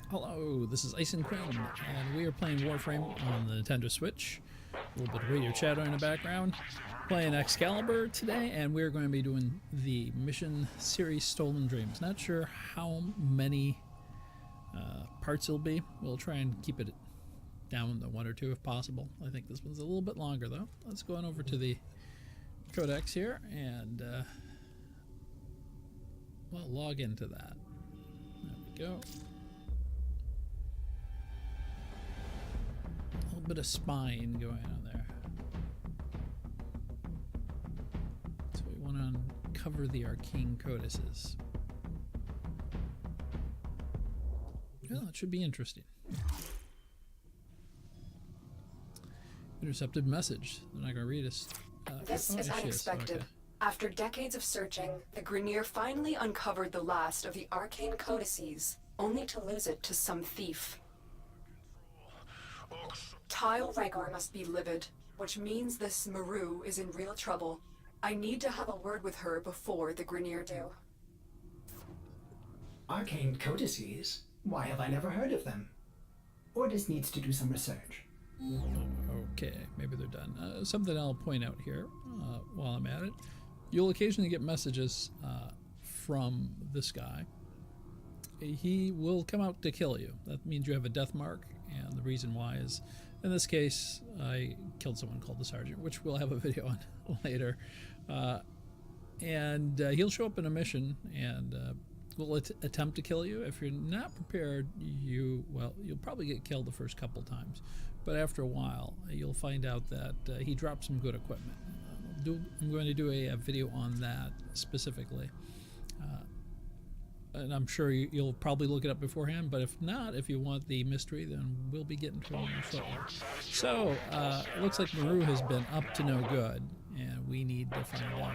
Hello, this is Ice and Quinn, and we are playing Warframe on the Nintendo Switch. A little bit of radio chatter in the background. Playing Excalibur today, and we're going to be doing the mission series Stolen Dreams. Not sure how many parts it'll be. We'll try and keep it down to 1 or 2 if possible. I think this one's a little bit longer though. Let's go on over to the codex here and well, log into that. There we go. A little bit of spine going on there. So we want to uncover the arcane codices. Well, it should be interesting. Intercepted message. They're not going to read us. This is unexpected. Okay. After decades of searching, the Grineer finally uncovered the last of the arcane codices, only to lose it to some thief. Tile Rhaegar must be livid, which means this Maru is in real trouble. I need to have a word with her before the Grineer do. Arcane codices? Why have I never heard of them? Ordis needs to do some research. Okay, maybe they're done. Something I'll point out here while I'm at it. You'll occasionally get messages from this guy. He will come out to kill you. That means you have a death mark, and the reason why is, in this case, I killed someone called the Sergeant, which we'll have a video on later. And he'll show up in a mission and will attempt to kill you. If you're not prepared, you'll probably get killed the first couple times. But after a while, you'll find out that he dropped some good equipment. I'm going to do a video on that specifically. And I'm sure you'll probably look it up beforehand, but if not, if you want the mystery, then we'll be getting to it shortly. So, it looks like Maru has been up to no good, and we need to find out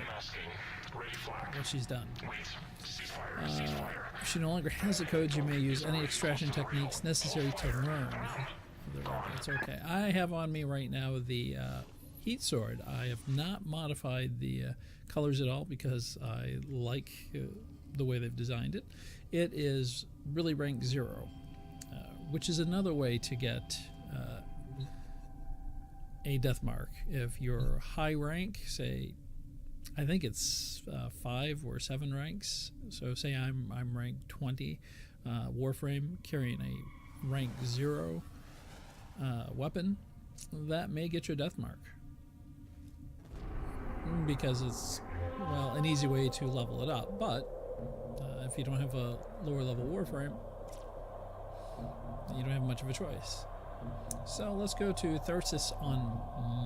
what she's done. If she no longer has the codes, you may use any extraction techniques necessary to learn. It's okay. I have on me right now the heat sword. I have not modified the colors at all because I like the way they've designed it. It is really rank 0, which is another way to get a death mark. If you're high rank, say, I think it's 5 or 7 ranks. So say I'm rank 20, Warframe, carrying a rank 0 weapon, that may get you a death mark. Because it's, well, an easy way to level it up. But if you don't have a lower level Warframe, you don't have much of a choice. So let's go to Tharsis on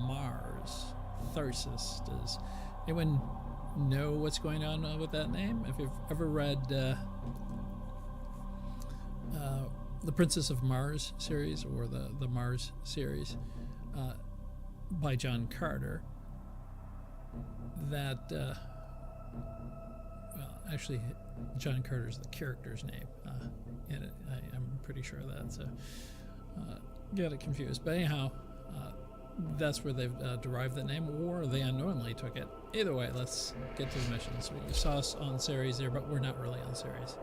Mars. Tharsis. Does anyone know what's going on with that name? If you've ever read the Princess of Mars series or the Mars series by John Carter, that well, actually John Carter's the character's name in it. I'm pretty sure of that, so got it confused. But anyhow, that's where they've derived that name, or they unknowingly took it. Either way, let's get to the mission. So you saw us on Ceres there, but we're not really on Ceres.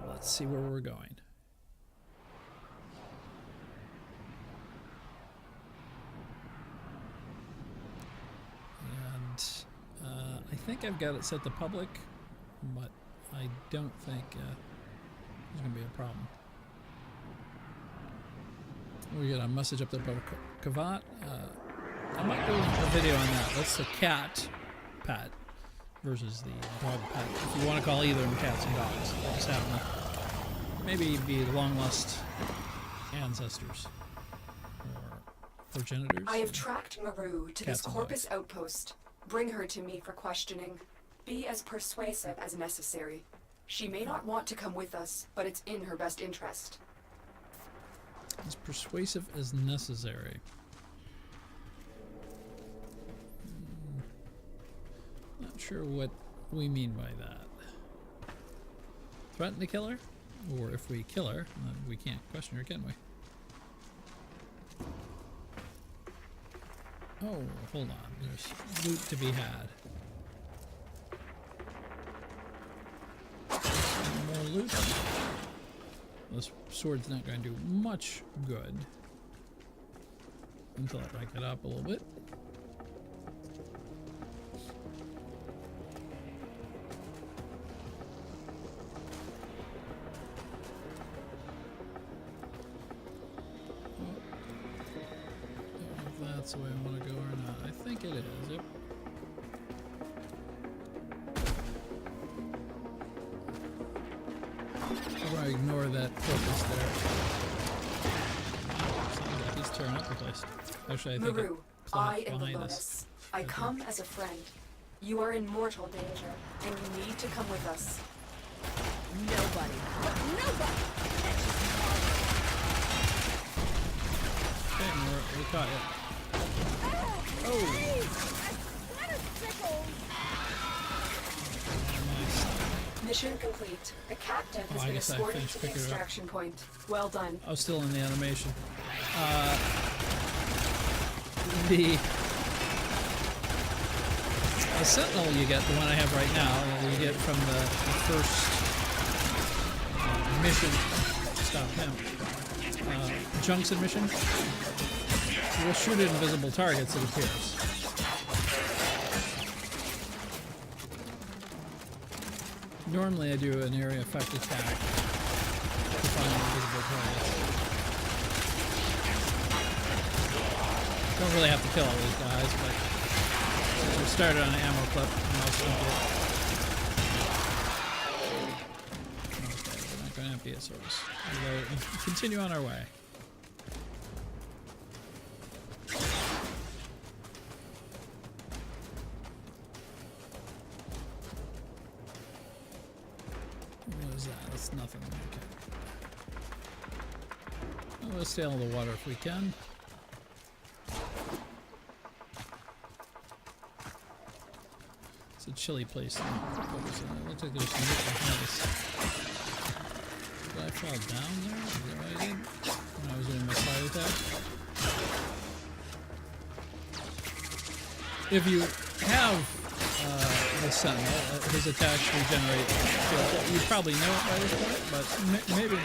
Let's see where we're going. I think I've got it set to public, but I don't think there's going to be a problem. We got a message up there about Kavat. I might do a video on that. That's the cat pet versus the dog pet. If you want to call either of them cats and dogs, I just have them. Maybe be long lost ancestors or progenitors. I have tracked Maru to this Corpus outpost. Bring her to me for questioning. Be as persuasive as necessary. She may not want to come with us, but it's in her best interest. As persuasive as necessary. Not sure what we mean by that. Threaten to kill her? Or if we kill her, then we can't question her, can we? Oh, hold on. There's loot to be had. loot. This sword's not going to do much good until I rank it up a little bit. That's the way I want to go or not. I think it is, yep. I'm going to ignore that focus there. Sounds like he's tearing up the place. Actually, I think Maru, I am the behind Lotus. us. I come as a friend. You are in mortal danger, and you need to come with us. Nobody. Okay, we caught it. Oh! Nice. Mission complete. The captain Oh, has I been guess I escorted finished to the picking it up. extraction point. Well done. I was still in the animation. The Sentinel you get, the one I have right now, you get from the first mission. Stop him. Junction mission. We'll shoot at invisible targets, it appears. Normally I do an area effect attack to find invisible targets. Don't really have to kill all these guys, but we started on an ammo clip and I'll sink it. Okay, we're not going to empty a source. We'll continue on our way. What is that? That's nothing. Okay. Well, let's stay out of the water if we can. It's a chilly place. It looks like there's some meat behind us. Did I fall down there? Is that what I did? When I was doing my slide attack? If you have the Sentinel, his attacks regenerate shield. You probably know it by this point, but maybe not.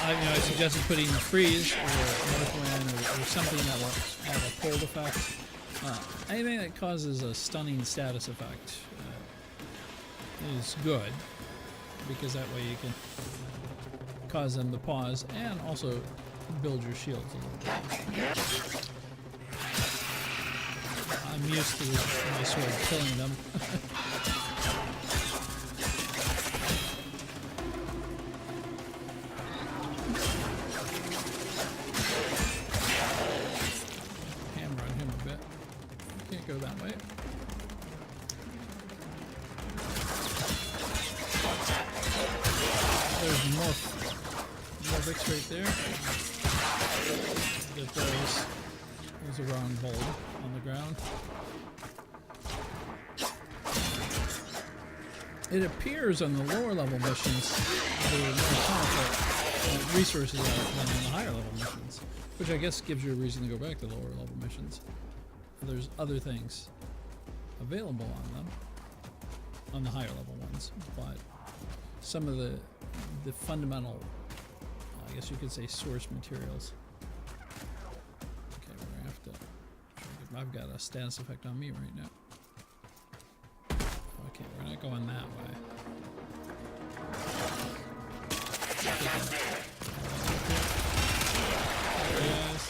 I suggested putting freeze or north wind or something that will have a cold effect. Anything that causes a stunning status effect is good, because that way you can cause them to pause and also build your shields a little bit. I'm used to my sword killing them. Hammer on him a bit. Can't go that way. There's more bricks right there. Get those. There's a wrong bulb on the ground. It appears on the lower level missions there are more powerful resources than on the higher level missions, which I guess gives you a reason to go back to lower level missions. There's other things available on them, on the higher level ones, but some of the fundamental, I guess you could say, source materials. Okay, we're gonna have to. I've got a status effect on me right now. Okay, we're not going that way. Yes,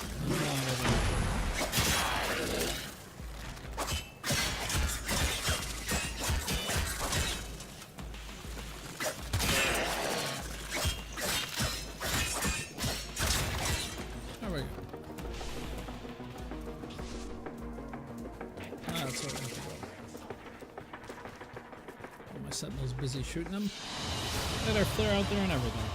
there we go. That's what we have to go. My Sentinel's busy shooting them. Got our flare out there and everything.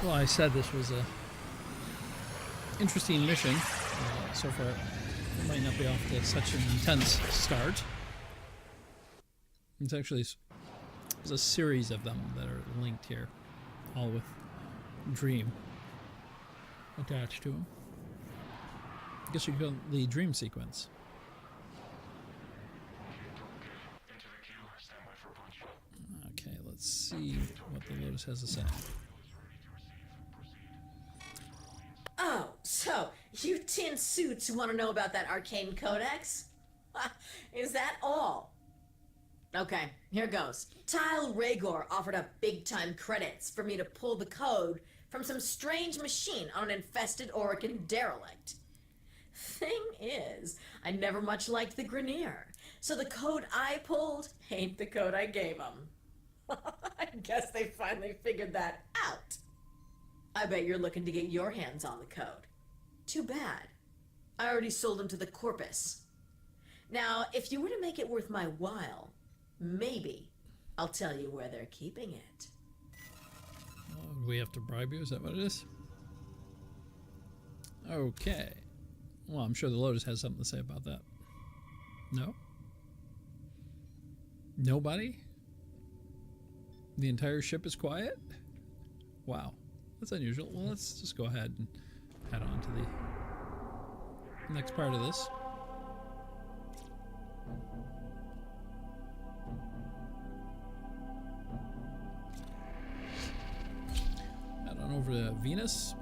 Well, I said this was a interesting mission. So far, it might not be off to such an intense start. It's actually there's a series of them that are linked here, all with Dream attached to them. I guess you call it the dream sequence. Okay, let's see what the Lotus has to say. Oh, so you tin suits want to know about that arcane codex? Is that all? Okay, here goes. Tile Rhaegor offered up big-time credits for me to pull the code from some strange machine on an infested Orican derelict. Thing is, I never much liked the Grenier, so the code I pulled ain't the code I gave them. I guess they finally figured that out. I bet you're looking to get your hands on the code. Too bad. I already sold them to the Corpus. Now, if you were to make it worth my while, maybe I'll tell you where they're keeping it. Oh, we have to bribe you? Is that what it is? Okay. Well, I'm sure the Lotus has something to say about that. No? Nobody? The entire ship is quiet? Wow. That's unusual. Well, let's just go ahead and head on to the next part of this. Head on over to Venus.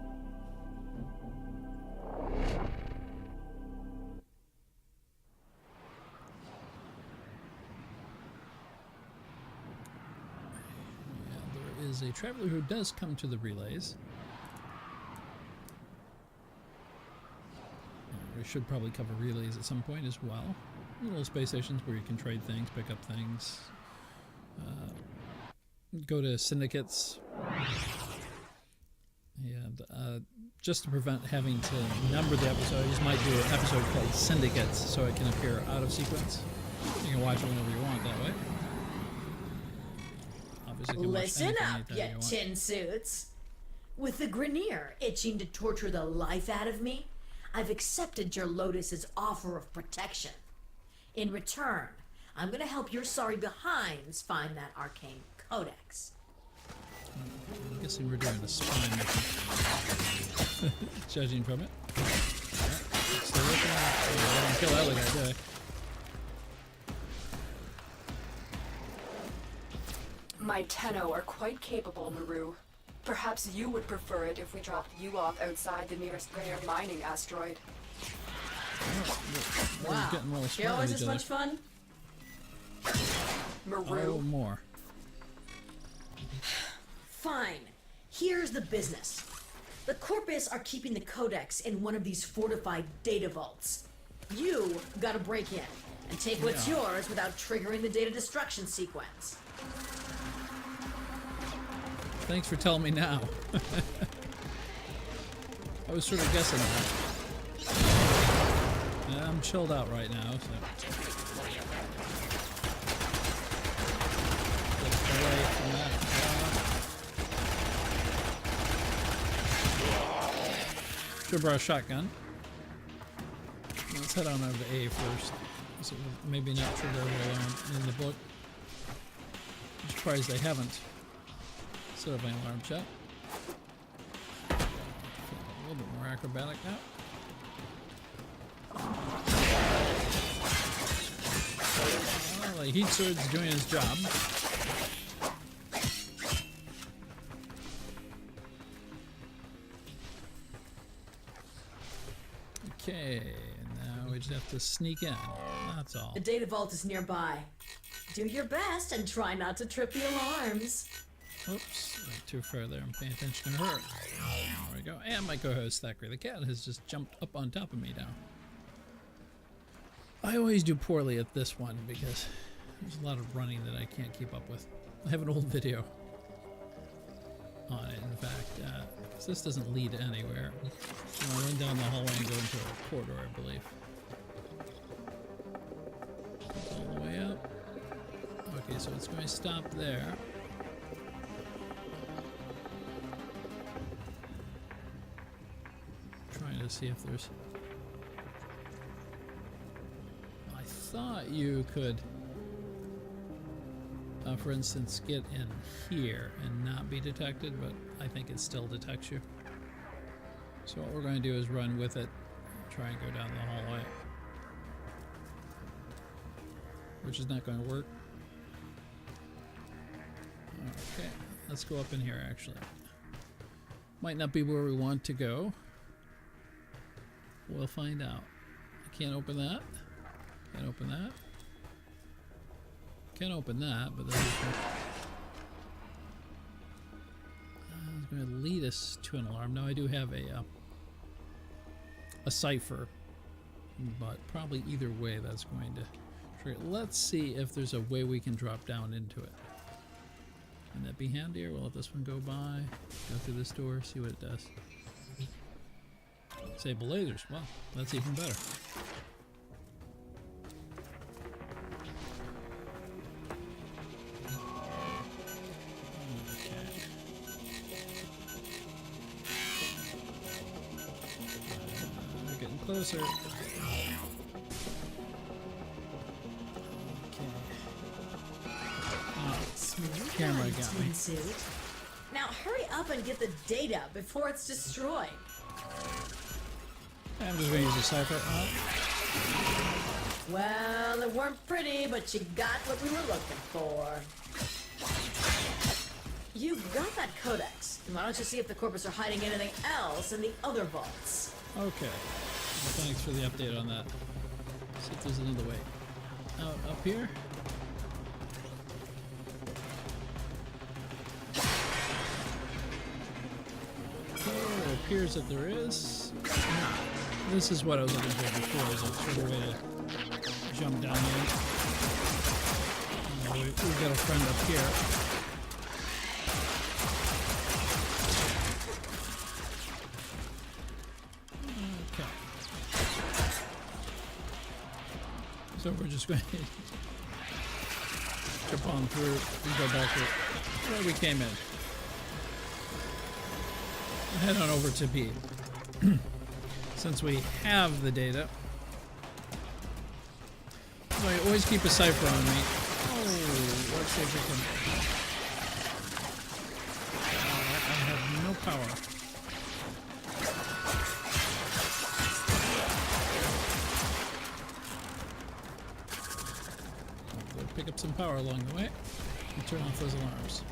Is a traveler who does come to the relays. We should probably cover relays at some point as well. Little space stations where you can trade things, pick up things, go to syndicates, and just to prevent having to number the episodes, might do an episode called Syndicates so it can appear out of sequence. You can watch it whenever you want that way. Listen up, you tin suits. With the Grenier itching to torture the life out of me, I've accepted your Lotus's offer of protection. In return, I'm gonna help your sorry behinds find that arcane codex. I'm guessing we're doing a spy mission. Judging from it. Yeah. Still looking at it. Kill that other guy, do I? My Tenno are quite capable, Maru. Perhaps you would prefer it if we dropped you off outside the nearest Grenier mining asteroid. Wow. Joe, is this much fun? Maru. Oh, more. Fine. Here's the business. The Corpus are keeping the codex in one of these fortified data vaults. You gotta break in and take what's yours without triggering the data destruction sequence. Thanks for telling me now. I was sort of guessing that. Yeah, I'm chilled out right now, so. Get away from that. Should brought a shotgun. Let's head on over to A first. So maybe not trigger in the book. I'm surprised they haven't. Set up an alarm check. A little bit more acrobatic now. Well, the heat sword's doing his job. Okay, now we just have to sneak in. That's all. The data vault is nearby. Do your best and try not to trip the alarms. Oops, went too far there. I'm paying attention to her. There we go. And my co-host Thackeray the cat has just jumped up on top of me now. I always do poorly at this one because there's a lot of running that I can't keep up with. I have an old video on it, in fact, because this doesn't lead anywhere. I went down the hallway and go into a corridor, I believe. All the way up. Okay, so it's going to stop there. Trying to see if there's... I thought you could, for instance, get in here and not be detected, but I think it still detects you. So what we're going to do is run with it, try and go down the hallway. Which is not going to work. Okay, let's go up in here actually. Might not be where we want to go. We'll find out. I can't open that. Can't open that. Can't open that, but that's going to lead us to an alarm. Now I do have a cipher, but probably either way that's going to trigger. Let's see if there's a way we can drop down into it. Can that be handier? We'll let this one go by. Go through this door, see what it does. Disable lasers. Well, that's even better. We're getting closer. Camera got me. Now hurry up and get the data before it's destroyed. I'm just going to use a cipher. Well, it weren't pretty, but you got what we were looking for. You got that codex. Why don't you see if the corpus are hiding anything else in the other vaults? Okay. Well, thanks for the update on that. See if there's another way. Out up here? It appears that there is. This is what I was looking for before, is a sort of way to jump down in. We've got a friend up here. Okay. So we're just going to jump on through and go back to where we came in. Head on over to B. Since we have the data. So I always keep a cipher on me. Oh, let's see if we can. I have no power. I'll go pick up some power along the way and turn off those alarms.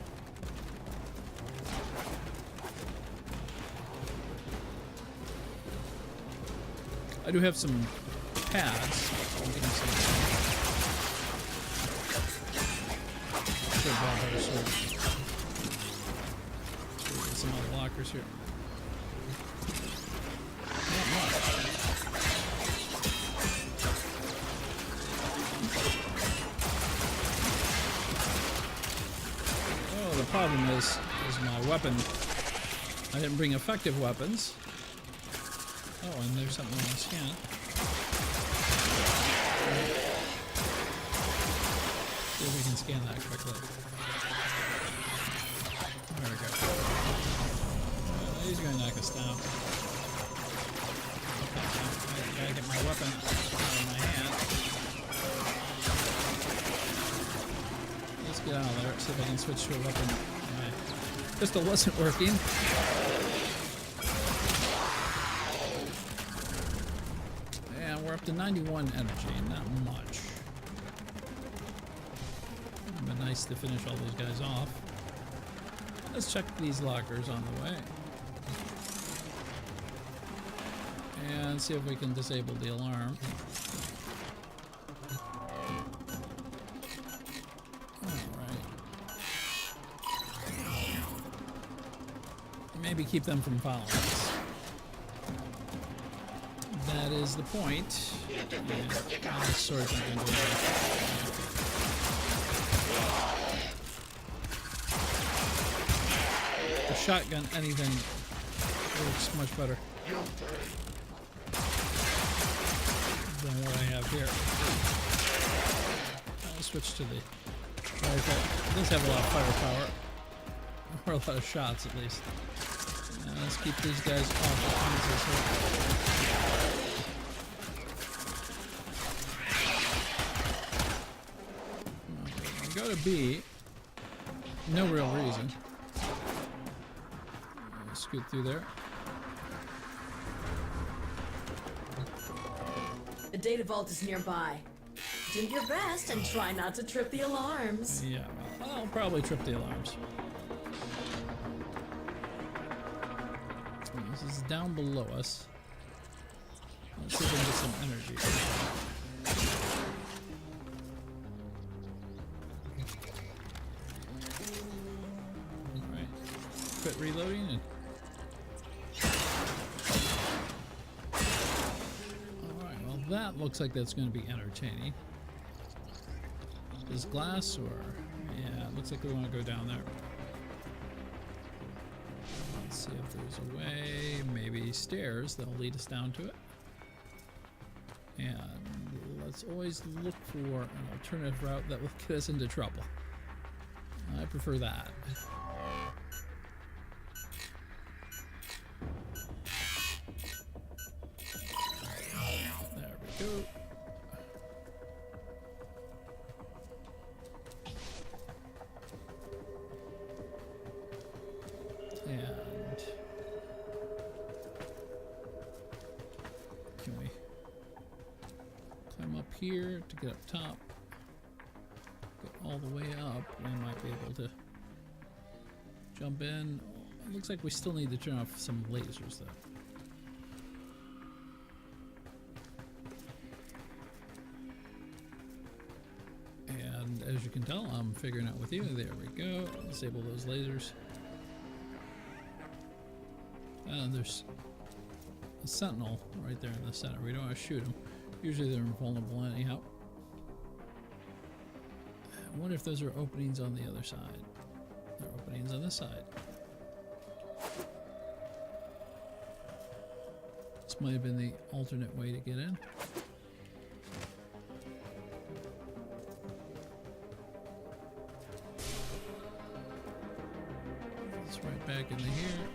I do have some pads. I'm getting some. Some other lockers here. Not much. Oh, the problem is my weapon. I didn't bring effective weapons. Oh, and there's something on the scan. See if we can scan that quickly. There we go. He's going to knock us down. I gotta get my weapon out of my hand. Let's get out of there, see if I can switch to a weapon. My pistol wasn't working. We're up to 91 energy, not much. It'd be nice to finish all those guys off. Let's check these lockers on the way. And see if we can disable the alarm. Alright. Maybe keep them from following us. That is the point. And sword into the shotgun, anything works much better than what I have here. I'll switch to the rifle. It does have a lot of firepower, or a lot of shots at least. Let's keep these guys off the premises here. Go to B. No real reason. Scoot through there. data vault is nearby. Do your best and try not to trip the alarms. Yeah, well, I'll probably trip the alarms. This is down below us. Let's see if we can get some energy. Alright. Quit reloading and... Alright, well that looks like that's going to be entertaining. Is glass or... Yeah, it looks like we want to go down there. Let's see if there's a way, maybe stairs that'll lead us down to it. And let's always look for an alternative route that will get us into trouble. I prefer that. There we go. And can we climb up here to get up top? Get all the way up. We might be able to jump in. It looks like we still need to turn off some lasers though. And as you can tell, I'm figuring out with you. There we go. Disable those lasers. There's a sentinel right there in the center. We don't want to shoot them. Usually they're invulnerable anyhow. I wonder if those are openings on the other side. They're openings on this side. This might have been the alternate way to get in. It's right back into here.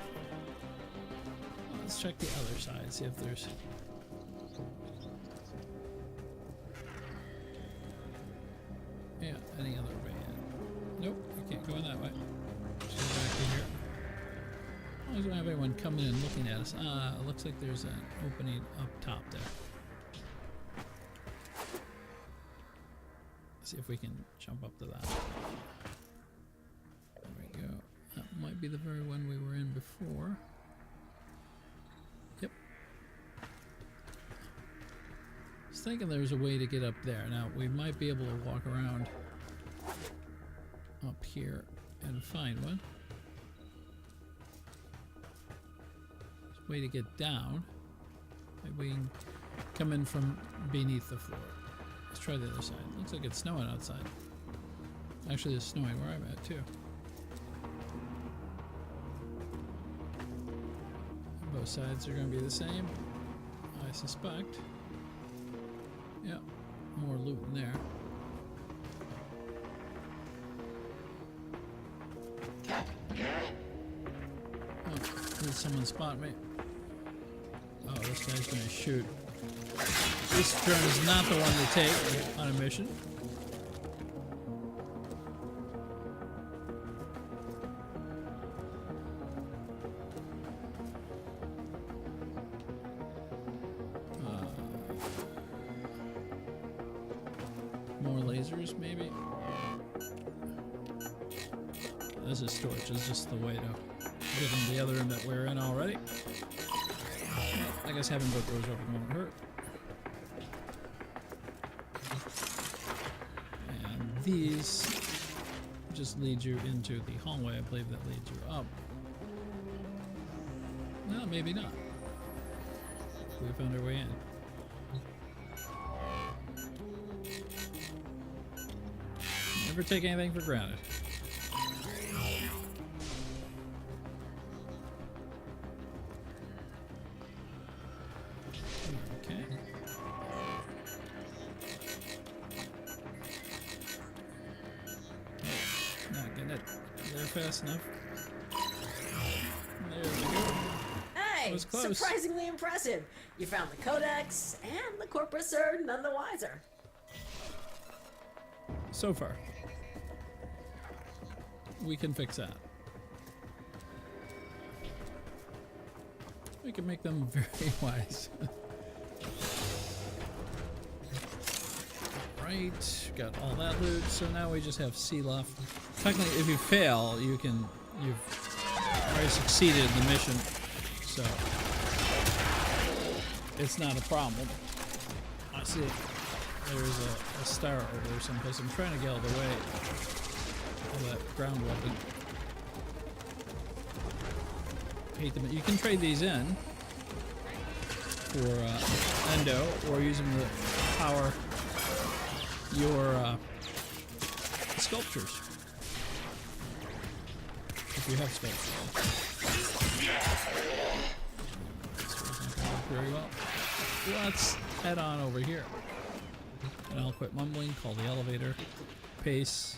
Let's check the other side, see if there's... Yeah, any other way in. Nope, I can't go in that way. Just go back to here. As long as we don't have anyone coming in and looking at us. It looks like there's an opening up top there. See if we can jump up to that. There we go. That might be the very one we were in before. Yep. I was thinking there was a way to get up there. Now, we might be able to walk around up here and find one. There's a way to get down. Maybe we can come in from beneath the floor. Let's try the other side. Looks like it's snowing outside. Actually, it's snowing where I'm at, too. Both sides are going to be the same, I suspect. Yeah, more loot in there. Oh, did someone spot me? Oh, this guy's going to shoot. This turn is not the one to take on a mission. More lasers, maybe? This is storage. It's just the way to get in the other end that we're in already. Well, I guess having both doors open won't hurt. And these just lead you into the hallway, I believe, that leads you up. No, maybe not. We found our way in. Never take anything for granted. Okay. Oh, not getting it there fast enough. There we go. Hey, That was close. surprisingly impressive. You found the codex, and the corpus are none the wiser. So far. We can fix that. We can make them very wise. Alright, got all that loot, so now we just have C left. Technically, if you fail, you've already succeeded in the mission, so it's not a problem. I see there's a star over there someplace. I'm trying to get out of the way of that ground weapon. Hate them. You can trade these in for endo, or use them to power your sculptures. If you have sculptures. This wasn't gonna work very well. Let's head on over here. And I'll quit mumbling, call the elevator. Pace.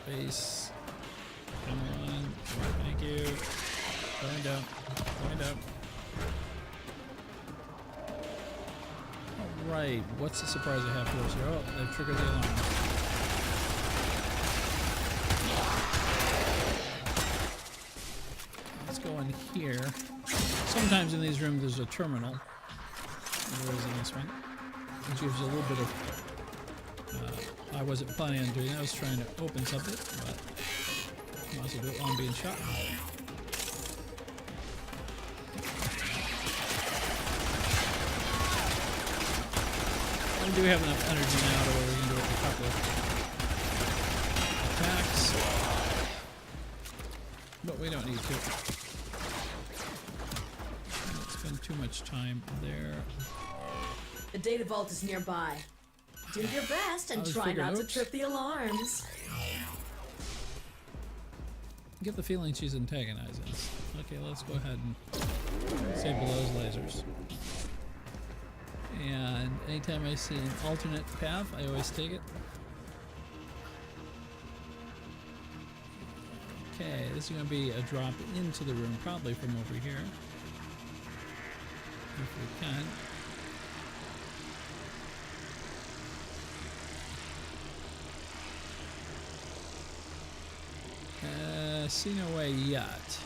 Pace. Come on. Thank you. Going down. Going down. Alright, what's the surprise I have for us here? Oh, they've triggered the alarm. Let's go in here. Sometimes in these rooms there's a terminal. There is in this one. Which gives you a little bit of... I wasn't planning on doing that. I was trying to open something, but I might as well do it while I'm being shot. We do have enough energy now to where we can do a couple of attacks. But we don't need to. Don't spend too much time there. The data vault is nearby. Do your best and try not to trip the alarms. I get the feeling she's antagonizing us. Okay, let's go ahead and disable those lasers. And anytime I see an alternate path, I always take it. Okay, this is going to be a drop into the room, probably from over here. If we can. See no way yet.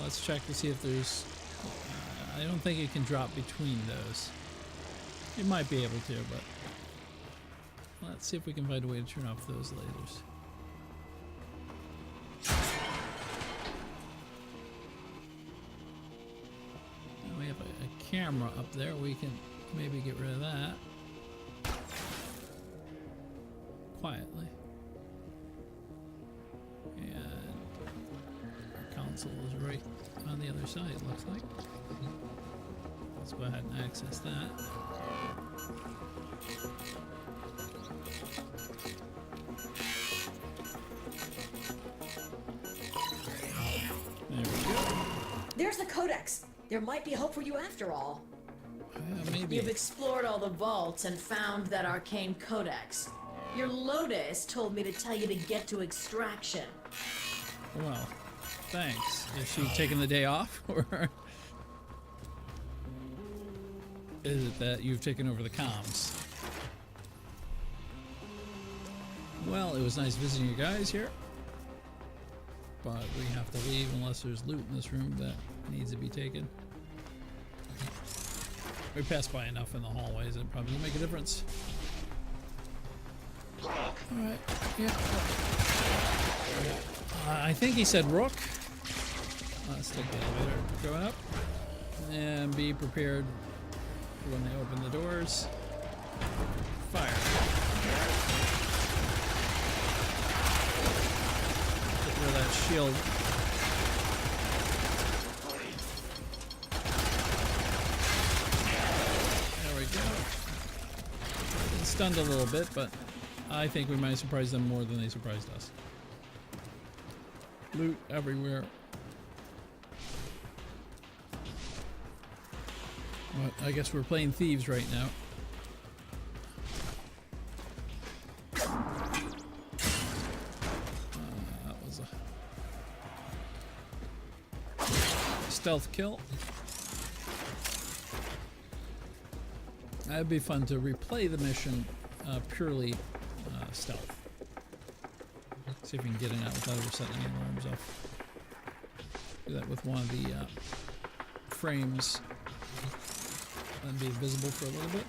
Let's check to see if there's... I don't think it can drop between those. It might be able to, but... Let's see if we can find a way to turn off those lasers. Now we have a camera up there. We can maybe get rid of that. Quietly. And our console is right on the other side, it looks like. Let's go ahead and access that. There we go. There's the codex. There might be hope for you after all. Maybe. You've explored all the vaults and found that arcane codex. Your Lotus told me to tell you to get to extraction. Well, thanks. Is she taking the day off, or is it that you've taken over the comms? Well, it was nice visiting you guys here, but we have to leave unless there's loot in this room that needs to be taken. We passed by enough in the hallways, it probably will make a difference. Alright, yeah. I think he said Rook. Let's take the elevator going up. And be prepared when they open the doors. Fire. Get rid of that shield. There we go. Been stunned a little bit, but I think we might surprise them more than they surprised us. Loot everywhere. But I guess we're playing thieves right now. That was a stealth kill. That'd be fun to replay the mission purely stealth. See if we can get in out without ever setting any alarms off. Do that with one of the frames and be visible for a little bit.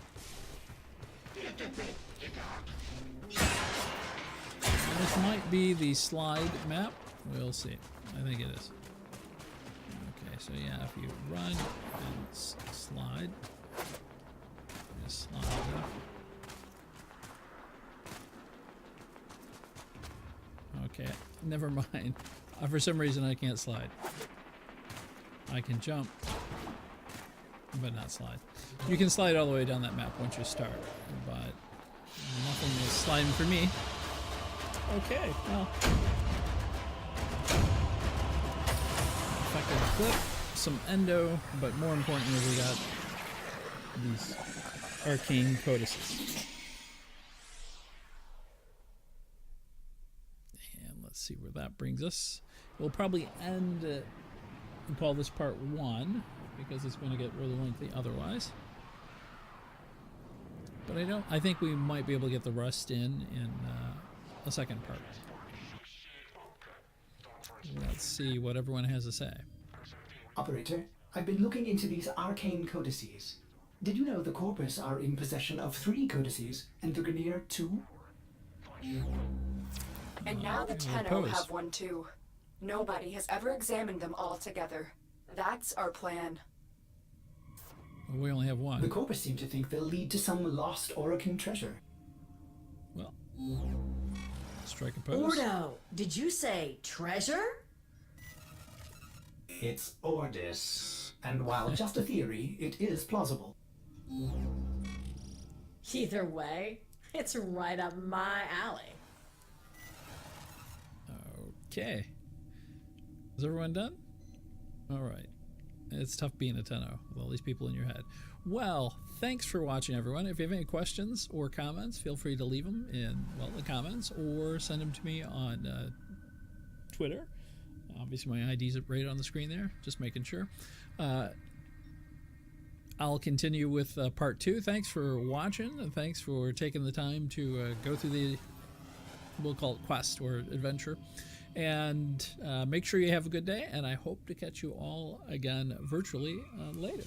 And this might be the slide map. We'll see. I think it is. Okay, so yeah, if you run and slide, just slide up. Okay, never mind. For some reason I can't slide. I can jump, but not slide. You can slide all the way down that map once you start, but nothing is sliding for me. Okay, well. Effective clip, some endo, but more importantly we got these arcane codices. And let's see where that brings us. We'll probably end and call this part 1 because it's going to get really lengthy otherwise. But I think we might be able to get the rest in a second part. Let's see what everyone has to say. Operator, I've been looking into these arcane codices. Did you know the Corpus are in possession of 3 codices and the Grineer 2? And now the Tenno have one too. Nobody has ever examined them all together. That's our plan. We only have one. The Corpus seem to think they'll lead to some lost Orokin treasure. Well, strike a pose. Ordo, did you say treasure? It's Ordis, and while just a theory, it is plausible. Either way, it's right up my alley. Okay. Is everyone done? Alright. It's tough being a Tenno with all these people in your head. Well, thanks for watching, everyone. If you have any questions or comments, feel free to leave them in, well, the comments or send them to me on Twitter. Obviously, my ID's right on the screen there, just making sure. I'll continue with part 2. Thanks for watching, and thanks for taking the time to go through the, we'll call it quest or adventure. And make sure you have a good day, and I hope to catch you all again virtually later.